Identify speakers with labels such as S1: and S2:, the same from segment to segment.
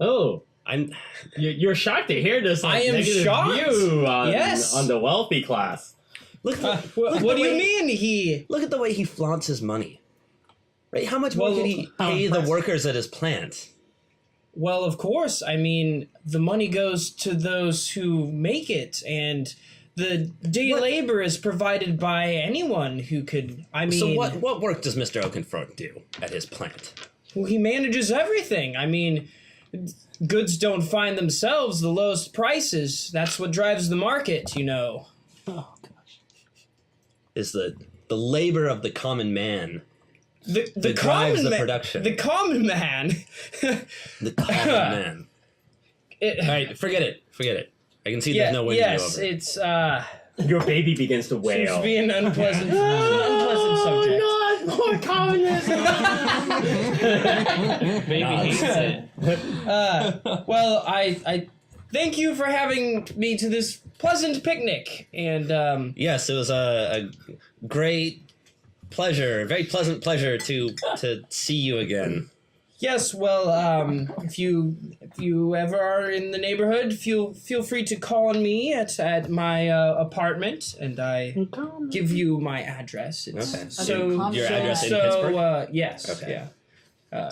S1: Oh, you're shocked to hear this.
S2: I am
S1: negative
S2: shocked.
S1: View on,
S2: Yes.
S1: on the wealthy class.
S2: What do you mean he?
S3: Look at the way he flaunts his money. Right? How much more
S2: Well,
S3: could he pay the workers at his plant?
S2: Well, of course. I mean, the money goes to those who make it, and the day labor is provided by anyone who could. I mean,
S3: So what work does Mr. Oakenford do at his plant?
S2: Well, he manages everything. I mean, goods don't find themselves the lowest prices. That's what drives the market, you know.
S4: Oh gosh.
S3: Is the labor of the common man
S2: The
S3: that
S2: common
S3: drives the
S2: man,
S3: production?
S2: The common man.
S3: The common man. All right, forget it. I can see there's no way to go over.
S2: It's
S1: Your baby begins to
S2: seems
S1: wail.
S2: to be an unpleasant subject.
S1: Not more communism.
S2: Baby hates it. Well, I thank you for having me to this pleasant picnic, and
S3: Yes, it was a great pleasure, very pleasant pleasure to see you again.
S2: yes, well, if you ever are in the neighborhood, feel free to call on me at my apartment, and I give you my address. It's
S3: Okay.
S2: so
S3: Your address in Pittsburgh?
S2: Yes,
S3: Okay.
S2: yeah.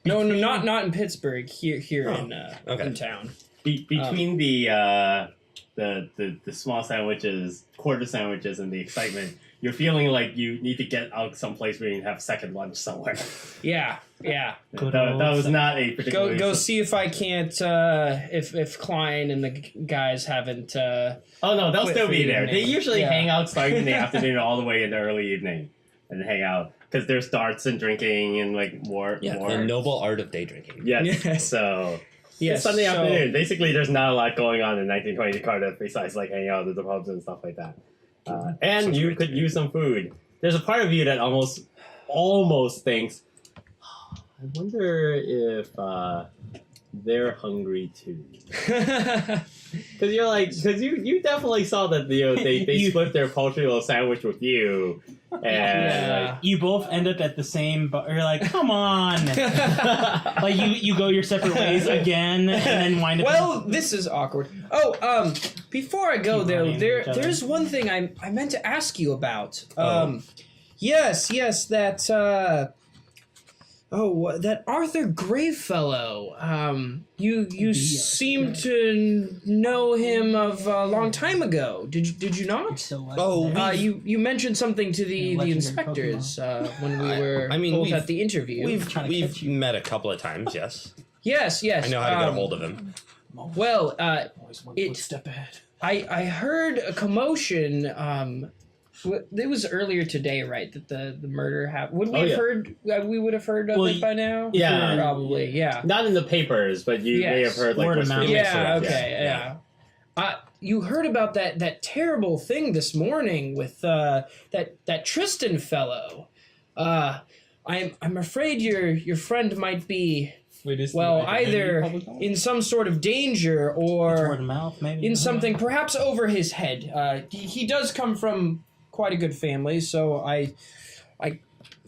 S2: No, not in Pittsburgh. Here
S3: okay.
S2: in town.
S1: Between the small sandwiches, quarter sandwiches, and the excitement, you're feeling like you need to get out someplace where you can have second lunch somewhere.
S2: Yeah.
S1: That was not a particularly...
S2: Go see if I can't. If Klein and the guys haven't.
S1: Oh no, they'll still be there. They usually
S2: Yeah.
S1: hang out starting in the afternoon all the way in the early evening, and hang out because there's darts and drinking and like more.
S3: The noble art of day drinking.
S1: Yes.
S2: Yes.
S1: So
S2: Yes,
S1: it's Sunday
S2: so-
S1: afternoon. Basically, there's not a lot going on in 1920 Cardiff besides like hanging out at the pubs and stuff like that. And
S3: Sounds
S1: you
S3: great
S1: could
S3: to me.
S1: use some food. There's a part of you that almost thinks, I wonder if they're hungry too. Because you definitely saw that they split their poultry little sandwich with you, and
S2: Yeah.
S4: You both end up at the same bar. You're like, come on. Like you go your separate ways again, and then wind up.
S2: Well, this is awkward. Oh, before I go
S4: Keep
S2: though,
S4: running each other.
S2: there's one thing I meant to ask you about.
S3: Oh.
S2: Yes, that that Arthur Gray fellow. You seem to know him of a long time ago. Did you not?
S3: Oh,
S2: You mentioned something to the
S4: Legendary
S2: inspectors when we were both
S3: we've-
S2: at the interview.
S3: we've met a couple of times. Yes,
S2: Yes.
S3: I know how to get a hold of him.
S2: Well,
S4: Always one
S2: it-
S4: step ahead.
S2: I heard a commotion. It was earlier today, right? That the murder happened. Would we have heard? We would have heard of
S4: Well,
S2: it by now.
S1: yeah.
S2: Probably. Yeah.
S1: not in the papers, but you may have
S2: Yes.
S1: heard like
S4: Word of
S1: whispers.
S4: mouth.
S2: Yeah.
S3: around,
S2: Okay. Yeah. You heard about that terrible thing this morning with that Tristan fellow. I'm afraid your friend might be either in some sort of danger
S4: It's word
S2: or
S4: of mouth, maybe.
S2: in something perhaps over his head. He does come from quite a good family, so I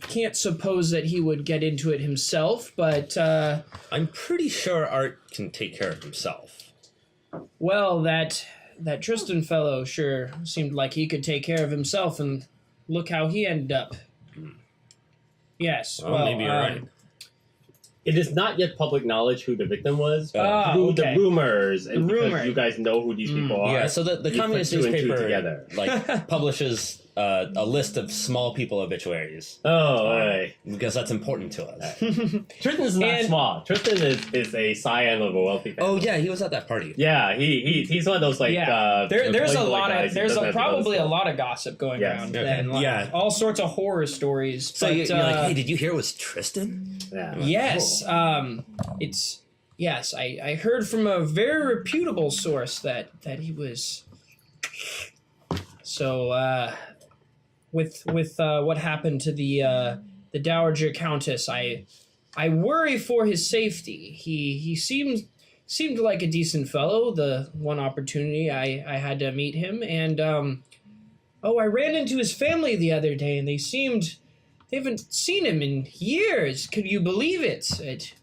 S2: can't suppose that he would get into it himself, but
S3: I'm pretty sure Art can take care of himself.
S2: well, that Tristan fellow sure seemed like he could take care of himself, and look how he ended up. Yes,
S3: Well, maybe you're right.
S1: It is not yet public knowledge who the victim was, but through
S2: okay.
S1: the rumors, and
S2: The
S1: because
S2: rumor.
S1: you guys know who these people are.
S3: Yeah, so the
S1: you
S3: communist
S1: put two and two
S3: newspaper
S1: together.
S3: like publishes a list of small people obituaries
S1: Oh, right.
S3: because that's important to us.
S1: Tristan is not
S2: And-
S1: small. Tristan is a scion of a wealthy family.
S3: Oh yeah, he was at that party.
S1: Yeah, he's one of those like
S2: there's a
S1: playboy
S2: lot
S1: guys
S2: of
S1: who
S2: there's
S1: doesn't have to go to
S2: probably a
S1: school.
S2: lot of gossip going
S1: Yes.
S2: around.
S3: Okay.
S2: And
S3: Yeah.
S2: all sorts of horror stories.
S3: So
S2: but,
S3: you're like, hey, did you hear it was Tristan?
S1: Yeah.
S2: yes, it's yes. I heard from a very reputable source that he was. So with what happened to the Dowager Countess, I worry for his safety. He seemed like a decent fellow. The one opportunity I had to meet him, and I ran into his family the other day, and they seemed they haven't seen him in years. Could you believe it?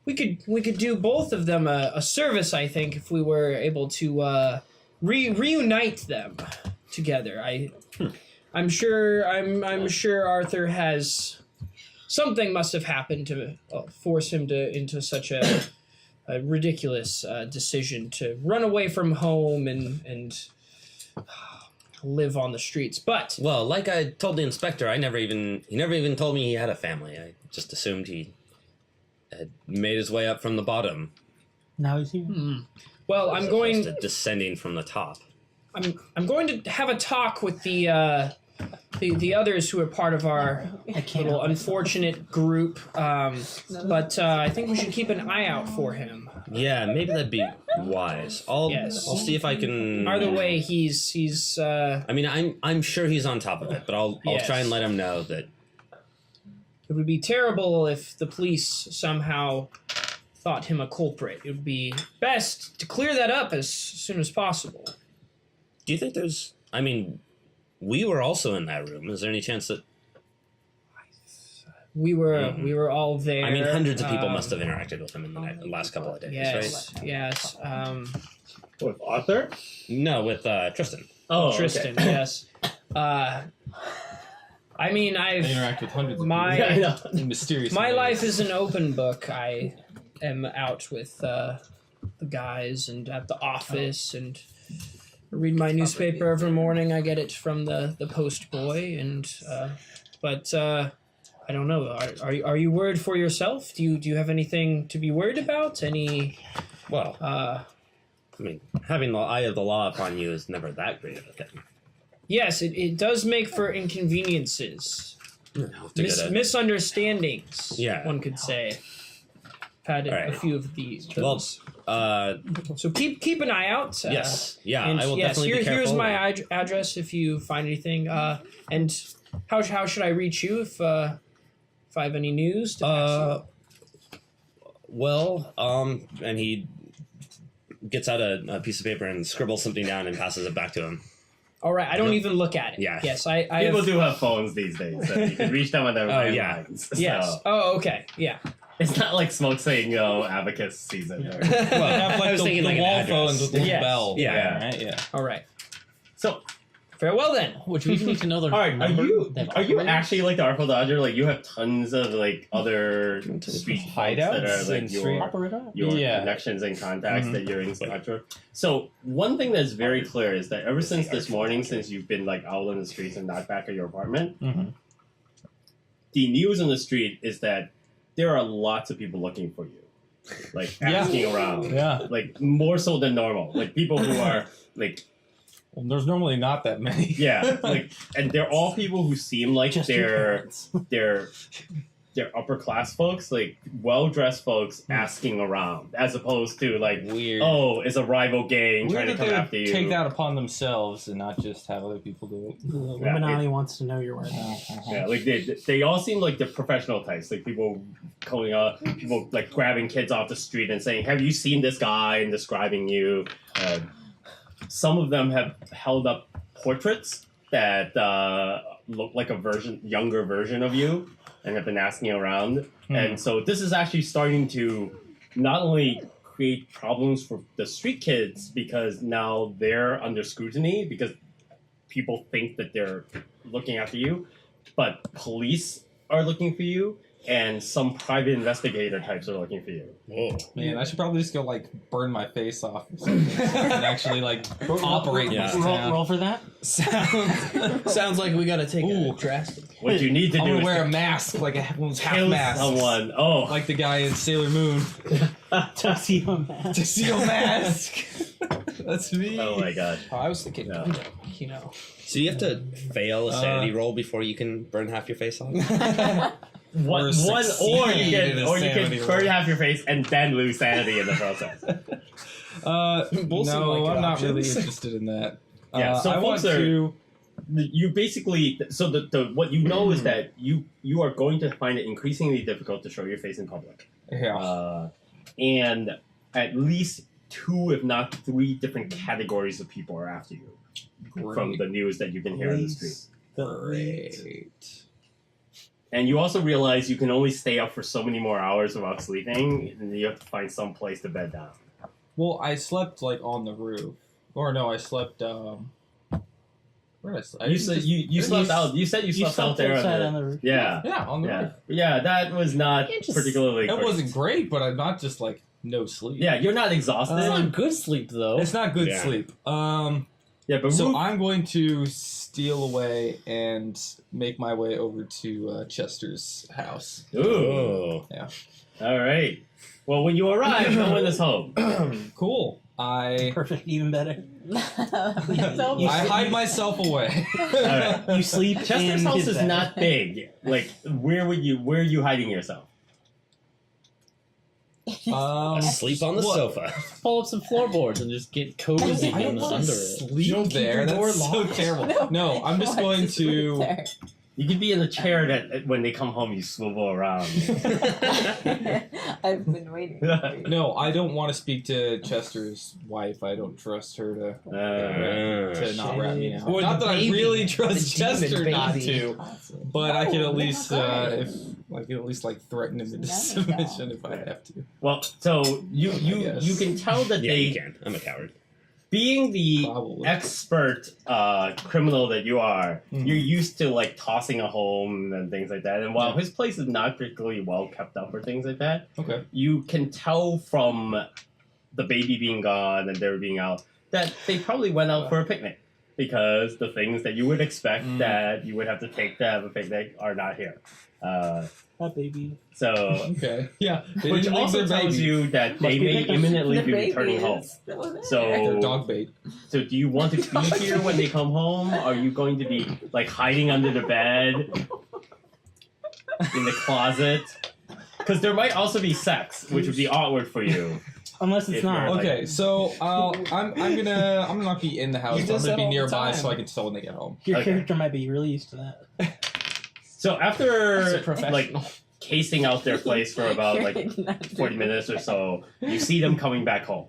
S2: We could do both of them a service, I think, if we were able to reunite them together. I'm sure Arthur has something must have happened to force him into such a ridiculous decision to run away from home and live on the streets. But
S3: Well, like I told the inspector, he never even told me he had a family. I just assumed he had made his way up from the bottom.
S4: Now he's here.
S2: well,
S3: as
S2: I'm
S3: opposed
S2: going.
S3: to descending from the top.
S2: I'm going to have a talk with the others who are part of our little unfortunate group. But I think we should keep an eye out for him.
S3: Yeah, maybe that'd be wise. I'll see if I can.
S2: Either way, he's.
S3: I mean, I'm sure he's on top of it, but I'll
S2: Yes.
S3: try and let him know that.
S2: It would be terrible if the police somehow thought him a culprit. It would be best to clear that up as soon as possible.
S3: Do you think there's? I mean, we were also in that room. Is there any chance that?
S2: We were all there.
S3: I mean, hundreds of people must have interacted with him in the last couple of days,
S2: Yes,
S3: right?
S2: yes.
S1: With Arthur?
S3: No, with Tristan.
S1: Oh,
S2: Tristan,
S1: okay.
S2: yes. I mean,
S5: They interact with hundreds of
S2: My-
S5: people
S1: Yeah, I know.
S5: in mysterious
S2: my
S5: ways.
S2: life is an open book. I am out with the guys and at the office and read my newspaper every morning. I get it from the post boy, and but I don't know. Are you worried for yourself? Do you have anything to be worried about? Any?
S3: Well, I mean, having the eye of the law upon you is never that great of a thing.
S2: Yes, it does make for inconveniences,
S3: Have to get a-
S2: misunderstandings.
S3: Yeah.
S2: One could say. I've had
S3: All right.
S2: a few of these.
S3: Well,
S2: So keep an eye out.
S3: yes, yeah,
S2: And
S3: I will
S2: yes,
S3: definitely be careful.
S2: here's my address if you find anything. And how should I reach you if I have any news? To pass
S3: Well, and he gets out a piece of paper and scribbles something down and passes it back to him.
S2: All right, I don't even look at it.
S3: Yeah.
S2: Yes, I
S1: People
S2: have,
S1: do have phones these days, so you can reach them on their
S3: Oh, yeah.
S1: landlines.
S2: Yes.
S1: So
S2: Oh, okay. Yeah.
S1: it's not like smoke saying, abacus season.
S3: Well,
S5: They have
S3: I was thinking
S5: the
S3: like an
S5: wall
S3: address.
S5: phones with the little
S2: Yes.
S5: bell.
S3: Yeah.
S5: Right? Yeah.
S2: All right.
S1: So,
S2: Farewell then.
S6: Would you even need to know their
S1: all right,
S6: number? They have
S1: are you
S6: operators?
S1: actually like the Artful Dodger? Like, you have tons of like other street folks that are
S5: Hideouts
S1: like
S5: and street
S1: your
S5: Yeah.
S1: connections and contacts
S5: Mhm.
S1: that you're in touch with. So one thing that's very clear is that ever since this morning, since you've been like out on the streets and not back at your apartment,
S5: Mhm.
S1: the news on the street is that there are lots of people looking for you, like
S5: Yeah.
S1: asking around,
S5: Yeah.
S1: like more so than normal, like people who are like.
S5: Well, there's normally not that many.
S1: Yeah, like, and they're all people who seem like
S4: Just your
S1: they're
S4: parents.
S1: they're upper class folks, like well dressed folks asking around, as opposed to like,
S5: Weird.
S1: oh, it's a rival gang
S5: Weird
S1: trying to
S5: that
S1: come
S5: they would
S1: after you.
S5: take that upon themselves and not just have other people do it.
S4: The
S1: Yeah,
S4: Illuminati wants to know your worth.
S1: Yeah, like they all seem like the professional types, like people calling out, people like grabbing kids off the street and saying, "Have you seen this guy?" and describing you. Some of them have held up portraits that look like a younger version of you, and have been asking around. And so this is actually starting to not only create problems for the street kids because now they're under scrutiny because people think that they're looking after you, but police are looking for you, and some private investigator types are looking for you.
S3: Whoa.
S5: Man, I should probably just go like burn my face off or something and actually like operate
S3: Yeah.
S5: this
S4: Roll,
S5: town.
S4: roll for that.
S2: Sounds like we gotta take a
S5: Ooh.
S2: drastic.
S1: What you need to
S5: I'm
S1: do
S5: gonna
S1: is
S5: wear
S1: to
S5: a mask, like a half
S1: kill
S5: mask,
S1: someone. Oh,
S5: like the guy in Sailor Moon.
S4: Tuxedo mask.
S5: Tuxedo mask. That's me.
S1: oh my god.
S2: Oh, I was thinking,
S1: No.
S2: you know.
S3: So you have to fail a sanity roll before you can burn half your face off?
S1: Or you
S5: succeed
S1: can
S5: in a
S1: or you can
S5: sanity
S1: burn
S5: roll.
S1: half your face and then lose sanity in the process.
S2: Both seem
S5: No,
S2: like good
S5: I'm not really
S2: options.
S5: interested in that.
S1: Yeah, so
S5: I want
S1: folks are-
S5: to.
S1: You basically the what you know is that you are going to find it increasingly difficult to show your face in public.
S5: Yeah.
S1: And at least 2, if not 3 different categories of people are after you from the news that you've been hearing on the street.
S5: Great.
S1: And you also realize you can only stay up for so many more hours without sleeping, and you have to find some place to bed down.
S5: Well, I slept like on the roof, or no, I slept. Where did I sleep?
S1: You slept out. You said you slept out there
S4: outside
S1: on
S4: on the roof.
S1: Yeah.
S5: Yeah, on the roof.
S1: Yeah, that was not
S6: You just-
S1: particularly.
S5: It
S1: great.
S5: wasn't great, but I'm not just like no sleep.
S1: Yeah, you're not exhausted.
S6: It's not good sleep though.
S5: It's not good
S3: Yeah.
S5: sleep.
S1: Yeah, but
S5: So
S1: Ruth-
S5: I'm going to steal away and make my way over to Chester's house.
S1: Ooh.
S5: Yeah.
S1: All right. Well, when you arrive, no one is home.
S5: Cool. I
S4: Perfect, even better.
S5: I hide myself away.
S1: right.
S4: You sleep
S1: Chester's
S4: in
S1: house
S4: his
S1: is
S4: bed.
S1: not big. Like, where are you hiding yourself?
S3: Sleep on the
S5: what?
S3: sofa.
S6: Pull up some floorboards and just get cozy
S5: I don't
S6: under
S5: want to
S6: it.
S5: sleep
S2: don't keep
S5: there.
S2: your door
S5: That's so
S2: locked.
S5: terrible. No, I'm just going to.
S1: You could be in the chair that when they come home, you swivel around.
S7: I've been waiting.
S5: No, I don't want to speak to Chester's wife. I don't trust her to not rat me out.
S2: Or
S5: Not
S2: the
S5: that
S2: baby.
S5: I really trust
S2: The demon
S5: Chester not
S2: baby.
S5: to, but I can at least like threaten him into submission if I have to.
S1: Well, so you
S5: guess.
S1: you can tell that
S3: Yeah,
S1: they,
S3: you can. I'm a coward.
S1: being the
S5: Probably.
S1: expert criminal that you are,
S5: Mhm.
S1: you're used to like tossing a home and things like that. And while
S5: Yeah.
S1: his place is not particularly well kept up or things like that,
S5: Okay.
S1: you can tell from the baby being gone and there being out that they probably went out for a picnic because the things that you would expect
S5: Mm.
S1: that you would have to take to have a picnic are not here.
S4: That baby.
S1: So,
S5: Okay. Yeah. They
S1: which
S5: didn't leave
S1: also
S5: their
S1: tells
S5: baby.
S1: you that they
S4: Must be
S1: may
S4: picnic.
S1: imminently be returning home.
S5: They're
S1: So,
S5: dog bait.
S1: so do you want to be here when they come home? Are you going to be like hiding under the bed, in the closet? Because there might also be sex, which would be awkward for you.
S4: Unless it's
S1: If
S4: not.
S1: you're-
S5: Okay, so I'm gonna not be in the house.
S2: You
S5: I'm
S2: do
S5: gonna
S2: that
S5: be
S2: all the
S5: nearby
S2: time.
S5: so I can tell when they get home.
S4: Your
S1: Okay.
S4: character might be really used to that.
S1: So
S2: As a
S1: after
S2: professional.
S1: like casing out their place for about like 40 minutes or so, you see them coming back home,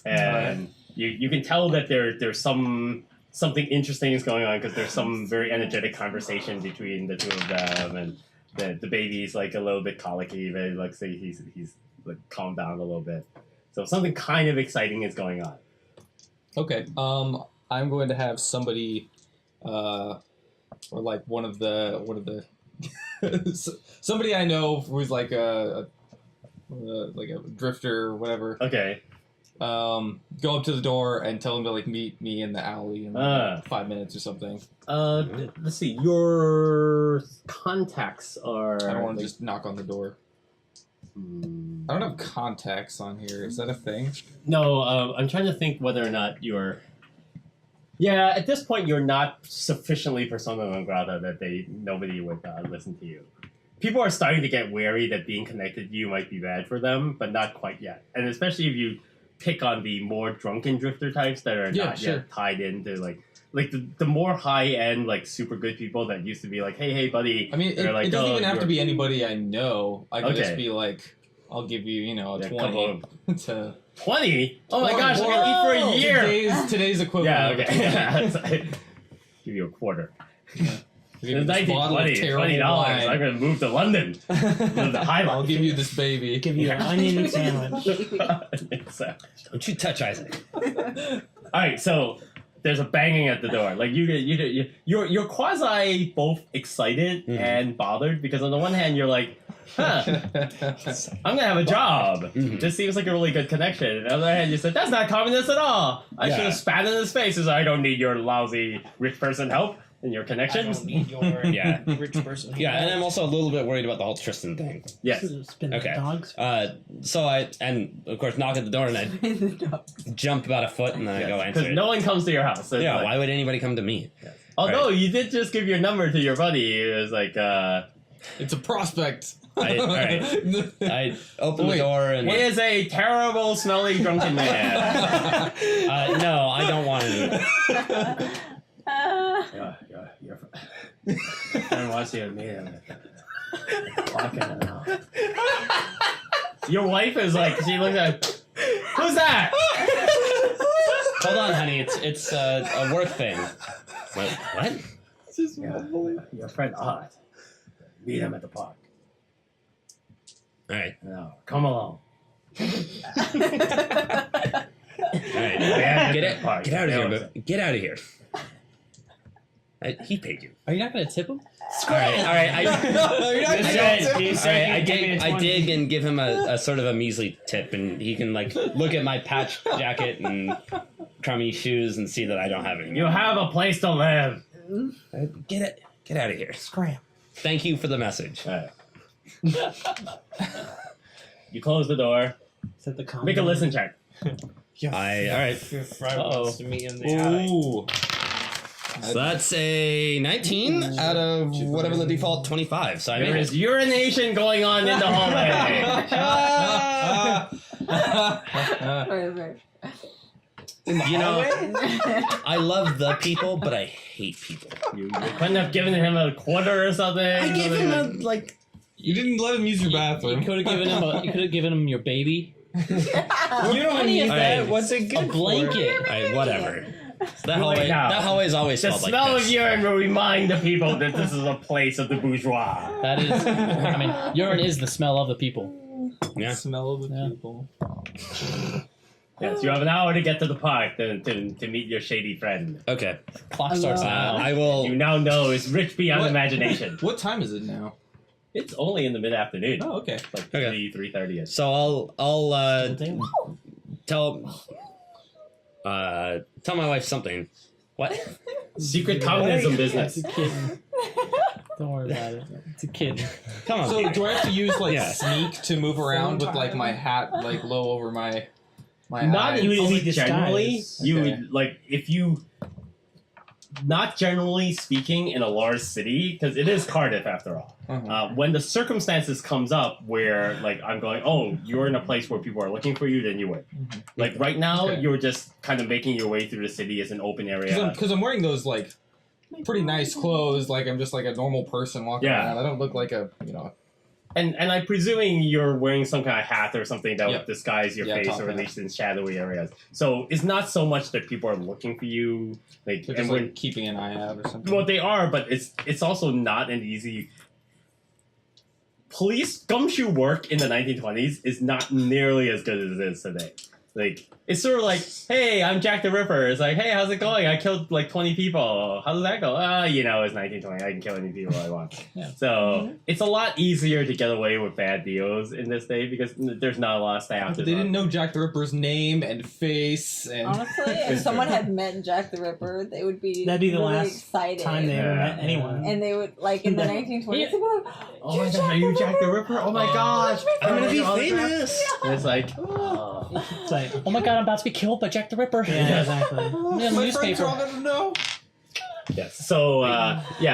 S1: and you can tell that there's something interesting is going on because there's some very energetic conversation between the two of them, and the baby's like a little bit colicky, but like say he's like calmed down a little bit. So something kind of exciting is going on.
S5: Okay. I'm going to have somebody, or like one of the somebody I know who's like a drifter or whatever.
S1: Okay.
S5: Go up to the door and tell him to like meet me in the alley in like, 5 minutes or something.
S1: Let's see. Your contacts are.
S5: I don't want to
S1: like,
S5: just knock on the door.
S1: hmm.
S5: I don't have contacts on here. Is that a thing?
S1: No, I'm trying to think whether or not you're. Yeah, at this point, you're not sufficiently persona non grata that nobody would listen to you. People are starting to get wary that being connected to you might be bad for them, but not quite yet. And especially if you pick on the more drunken drifter types that are
S5: Yeah,
S1: not
S5: sure.
S1: yet tied into like the more high end like super good people that used to be like, hey buddy.
S5: I mean, it,
S1: They're like,
S5: it doesn't
S1: "Oh,
S5: even have to
S1: you're-
S5: be anybody I know. I could just
S1: Okay.
S5: be like, I'll give you, a
S1: Yeah, a
S5: 20
S1: couple
S5: to.
S1: 20? Oh my
S5: Or-
S1: gosh, I
S5: or-
S1: can eat for a year.
S5: Today's equivalent.
S1: Yeah,
S5: of a 20.
S1: okay. Give you a quarter.
S5: I'll give you
S1: It's
S5: this bottle of
S1: 1920,
S5: terrible
S1: $20.
S5: wine.
S1: I'm gonna move to London. Move to Highland.
S5: I'll give you this baby.
S4: Give you an onion sandwich.
S1: So-
S3: Don't you touch Isaac.
S1: all right, so there's a banging at the door. Like you're quasi both excited
S3: Mhm.
S1: and bothered because on the one hand you're like, huh, I'm gonna have a job.
S3: Mhm.
S1: This seems like a really good connection. And on the other hand, you said that's not communist at all. I
S3: Yeah.
S1: should have spat in his face. As I don't need your lousy rich person help and your
S2: I
S1: connections.
S2: don't need your
S3: Yeah.
S2: rich person.
S3: Yeah, and I'm also a little bit worried about the whole Tristan thing.
S1: Yes.
S4: Spin the
S3: Okay.
S4: dogs.
S3: So I, and of course, knock at the door and I jump about a foot and then I go answer
S1: Because
S3: it.
S1: no one comes to your house. So it's
S3: Yeah,
S1: like-
S3: why would anybody come to me?
S1: Although you did just give your number to your buddy. It was like,
S5: It's a prospect.
S3: I open the
S5: Wait,
S3: door and
S1: he is a terrible, smelly, drunken man.
S3: no, I don't want to.
S1: Your friend wants you to meet him. Walking around. Your wife is like, she looks at, who's that?
S3: Hold on, honey. It's a work thing. What?
S1: Your friend Odd. Meet him at the park.
S3: All right.
S1: No, come along.
S3: All right. Get out of here. Get out of here. He paid you.
S6: Are you not going to tip him?
S3: All right. I did and give him a sort of a measly tip, and he can like look at my patch jacket and crummy shoes and see that I don't have any.
S1: You have a place to live.
S3: Get out of here.
S4: Scram.
S3: Thank you for the message.
S1: All right. You close the door.
S4: Set the
S1: Make a listen check.
S3: All right.
S6: Uh-oh.
S5: Ooh.
S3: So that's a 19 out of whatever the default 25. So I
S1: There
S3: made
S1: is urination going on in the hallway.
S7: Perfect.
S3: You know, I love the people, but I hate people.
S1: You couldn't have given him a quarter or something.
S3: I gave him a like.
S5: You didn't let him use your
S6: You
S5: bathroom.
S6: could have given him you could have given him your baby.
S2: You don't need
S3: All
S2: that.
S3: right.
S2: What's it good
S6: A blanket.
S3: All right, whatever. That
S1: Really now.
S3: hallway's always
S1: The
S3: smelled like
S1: smell of
S3: piss.
S1: urine will remind the people that this is a place of the bourgeois.
S6: That is, I mean, urine is the smell of the people.
S3: Yeah.
S5: Smell of the
S6: Yeah.
S5: people.
S1: Yes, you have an hour to get to the park to meet your shady friend.
S3: Okay.
S6: Clock starts now.
S3: I will.
S1: You now know is rich beyond
S5: What?
S1: imagination.
S5: What time is it now?
S1: It's only in the mid-afternoon.
S5: Oh, okay.
S1: Like
S3: Okay.
S1: 3:30ish.
S3: So I'll tell my wife something. What?
S1: Secret communism business.
S6: It's a kid. Don't worry about it. It's a kid.
S3: Come on.
S5: So do I have to use like
S3: Yeah.
S5: sneak to move around with like my hat like low over my
S1: Not
S5: eyes?
S4: You would
S1: only
S4: be
S1: generally.
S4: disguised.
S1: You
S5: Okay.
S1: would like if you. Not generally speaking in a large city, because it is Cardiff after all.
S5: Uh-huh.
S1: When the circumstances comes up where like I'm going, oh, you're in a place where people are looking for you, then you would.
S5: Mhm.
S1: Like right now,
S5: Okay.
S1: you're just kind of making your way through the city as an open area.
S5: Because I'm wearing those like pretty nice clothes. Like I'm just like a normal person walking
S1: Yeah.
S5: around. I don't look like a
S1: And I'm presuming you're wearing some kind of hat or something that
S5: Yep.
S1: would disguise your
S5: Yeah,
S1: face
S5: top
S1: or at
S5: hat.
S1: least in shadowy areas. So it's not so much that people are looking for you, like
S5: just
S1: and
S5: like
S1: when
S5: keeping an eye out or something.
S1: well they are, but it's also not an easy. Police gumshoe work in the 1920s is not nearly as good as it is today. Like it's sort of like, hey, I'm Jack the Ripper. It's like, hey, how's it going? I killed like 20 people. How does that go? It's 1920. I can kill any people I want.
S6: Yeah.
S1: So it's a lot easier to get away with bad deals in this day because there's not a lot of staff.
S5: They didn't know Jack the Ripper's name and face and
S7: Honestly, if someone had met Jack the Ripper, they would be
S4: That'd be the
S7: really
S4: last
S7: excited.
S4: time they ever met anyone.
S7: And they would, like, in the 1920s, they'd be like,
S1: Oh my god, are you Jack the Ripper? Oh my gosh,
S3: I'm gonna be
S1: Oh,
S3: famous.
S1: And it's like, oh.
S4: It's like,
S6: Oh my god, I'm about to be killed by Jack the Ripper.
S4: yeah, exactly.
S6: Yeah, the
S5: my friends
S6: newspaper.
S5: all gonna know.
S1: Yes. So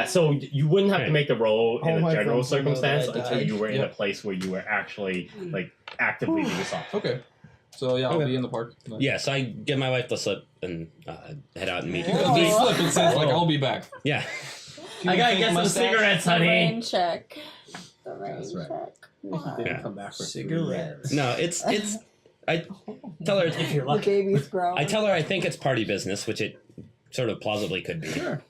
S1: so you wouldn't have to make the roll in
S5: All
S1: a
S5: my
S1: general
S5: friends will know that
S1: circumstance
S5: I
S1: until
S5: died.
S1: you were in a
S5: Yep.
S1: place where you were actually like actively doing something.
S5: Okay. So yeah, I'll
S3: Okay.
S5: be in the park.
S3: Yeah. So I give my wife the slip and head out and meet you.
S7: Oh.
S5: The slip it says like I'll be back.
S3: Yeah.
S1: I gotta get some cigarettes,
S7: the
S1: honey.
S7: rain check. The rain
S1: That's right.
S7: check.
S1: Didn't
S3: Yeah.
S1: come back for
S4: Cigarettes.
S3: No, it's. I tell her.
S4: If you're
S7: The
S4: lucky.
S7: baby's grown.
S3: I tell her I think it's party business, which it sort of plausibly could be.
S1: Sure.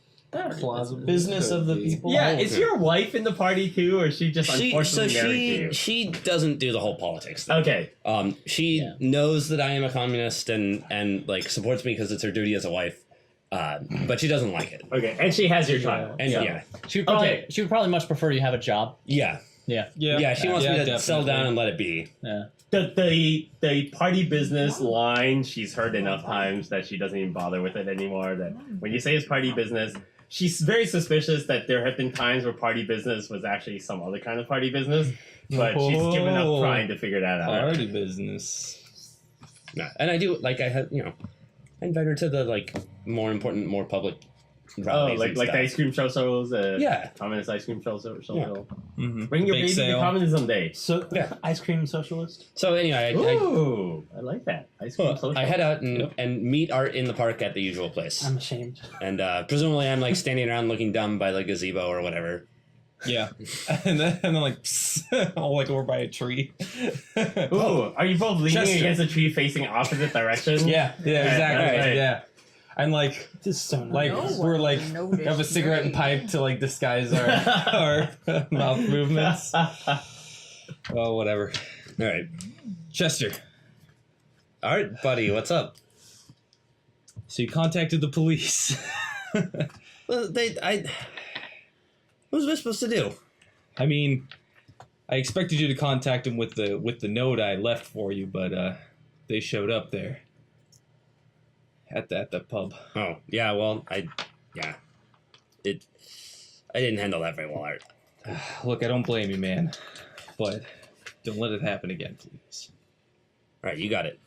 S4: Business of the people.
S1: Yeah, is your wife in the party too, or is she just unfortunately married to
S3: she doesn't do the whole politics thing.
S1: you? Okay.
S3: She
S6: Yeah.
S3: knows that I am a communist and like supports me because it's her duty as a wife, but she doesn't like it.
S1: Okay, and she has your child.
S3: And
S1: so-
S3: yeah,
S1: Okay.
S6: She would probably much prefer you have a job.
S3: yeah,
S6: Yeah.
S3: yeah. She wants me to
S5: definitely.
S3: settle down and let it be.
S6: Yeah.
S1: The party business line she's heard enough times that she doesn't even bother with it anymore. That when you say it's party business, she's very suspicious that there have been times where party business was actually some other kind of party business, but she's given up trying to figure that out.
S5: Party business.
S3: No, and I do like I have I invite her to the like more important, more public
S1: Oh,
S3: rallies.
S1: like
S3: and
S1: the
S3: stuff.
S1: ice cream shows,
S3: Yeah.
S1: communist ice cream shows.
S3: Yeah.
S5: Mm-hmm.
S1: Bring your
S5: Bake
S1: baby to
S5: sale.
S1: communism day.
S4: So,
S3: Yeah.
S4: ice cream socialist.
S3: So anyway,
S1: Ooh, I like that ice cream social.
S3: I head out and meet Art in the park at the usual place,
S4: I'm ashamed.
S3: and presumably I'm like standing around looking dumb by the gazebo or whatever.
S5: Yeah, and then like psst, all like over by a tree.
S1: Ooh, are you both leaning
S5: Chester.
S1: against a tree facing opposite directions?
S5: Yeah, exactly.
S1: Right.
S5: Yeah. I'm like,
S4: Just so
S5: like
S7: No
S5: we're
S7: one
S5: like
S7: noticed
S5: have a cigarette and
S7: Ray.
S5: pipe to like disguise our mouth movements. Oh, whatever.
S3: All right.
S5: Chester,
S3: All right, buddy. What's up?
S5: so you contacted the police.
S3: Well, what was I supposed to do?
S5: I mean, I expected you to contact them with the note I left for you, but they showed up there at the pub.
S3: Oh, yeah. Well, I didn't handle that very well, Art.
S5: Look, I don't blame you, man, but don't let it happen again, please.
S3: All right, you got it.